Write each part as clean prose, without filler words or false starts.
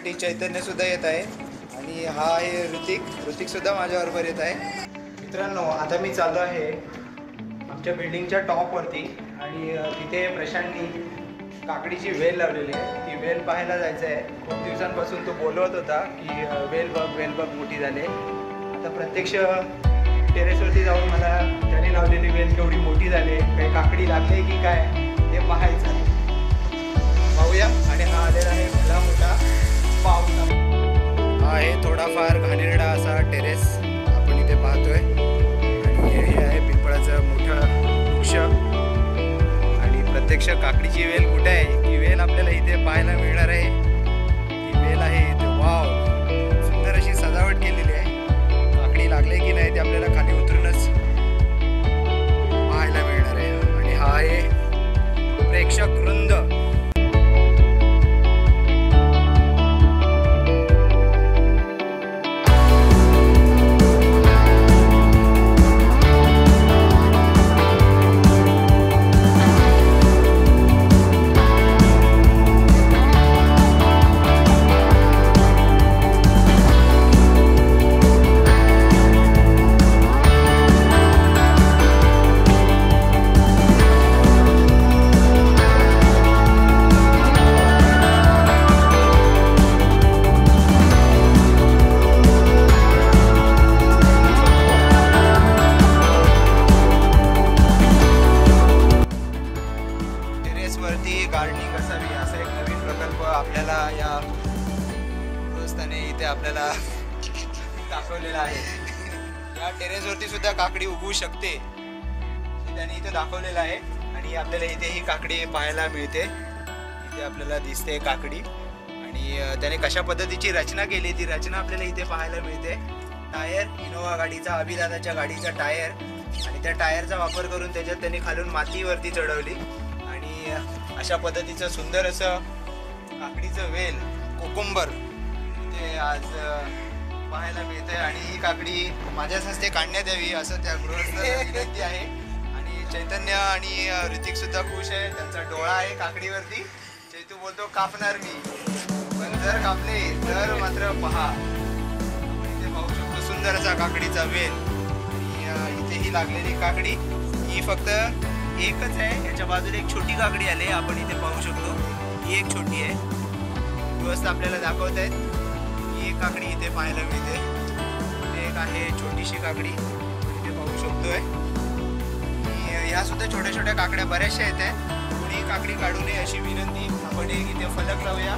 पाहण्यासाठी चैतन्य सुद्धा येत आहे आणि हा आहे ऋतिक सुद्धा माझ्याबरोबर येत आहे. मित्रांनो, आता मी चाललो आहे आमच्या बिल्डिंगच्या टॉपवरती आणि तिथे प्रशांतनी काकडीची वेल लावलेली आहे. ती वेल पाहायला जायचं आहे. खूप दिवसांपासून तो बोलवत होता की वेल बघ मोठी झाली. आता प्रत्यक्ष टेरेसवरती जाऊन मला त्याने लावलेली वेल केवढी मोठी झाली, काही काकडी लागली की काय ते पाहायचं आहे. पाहूया. आणि हा आलेला आहे भला मोठा पाऊस. हा आहे थोडाफार घाणेरडा असा टेरेस आपण इथे पाहतोय आणि हे आहे पिंपळाचं मोठं वृक्ष. आणि प्रत्यक्ष काकडीची वेल कुठे आहे? ती वेल आपल्याला इथे पाहायला मिळणार आहे. ती वेल आहे इथे. वाव, सुंदर अशी सजावट केलेली आहे. काकडी लागले की नाही ते आपल्याला खाली उतरूनच पाहायला मिळणार आहे. आणि हा आहे प्रेक्षक वृंद. वरती गार्डनिंग असावी असा एक नवीन प्रकल्प आपल्याला या गृहस्थाने इथे आपल्याला दाखवलेला आहे. या टेरेसवरती सुद्धा काकडी उगवू शकते हे त्याने इथे दाखवलेलं आहे. आणि आपल्याला इथे ही काकडी पाहायला मिळते. इथे आपल्याला दिसते काकडी आणि त्याने कशा पद्धतीची रचना केली ती रचना आपल्याला इथे पाहायला मिळते. टायर, इनोवा गाडीचा, अभिदादाच्या गाडीचा टायर, आणि त्या टायरचा वापर करून त्याच्यात त्यांनी खालून मातीवरती चढवली आणि अशा पद्धतीचं सुंदर असं काकडीचं वेल, कोकुंबर ते आज पाहायला मिळते. आणि ही काकडी माझ्याच हस्ते काढण्यात यावी असं त्या गृहस्थाला विनंती आहे. आणि चैतन्य आणि ऋतिक सुद्धा खुश आहे. त्यांचा डोळा आहे काकडीवरती. चैतू बोलतो कापणार मी, पण जर कापले तर मात्र पहा. इथे पाहू शकतो सुंदर असा काकडीचा वेल. आणि इथे ही लागलेली काकडी ही फक्त एकच आहे. याच्या बाजूला एक छोटी काकडी आली आपण इथे पाहू शकतो. ही एक छोटी आहे. गृहस्थ आपल्याला दाखवत आहेत. ही एक काकडी इथे पाहायला मिळते. एक आहे छोटीशी काकडी इथे पाहू शकतोय. ह्या सुद्धा छोट्या छोट्या काकड्या बऱ्याचशा येत आहेत. कोणी काकडी काढू नये अशी विनंती. आपण एक इथे फलक लावूया.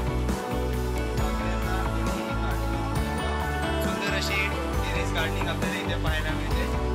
सुंदर अशी टेरेस गार्डनिंग आपल्याला इथे पाहायला मिळते.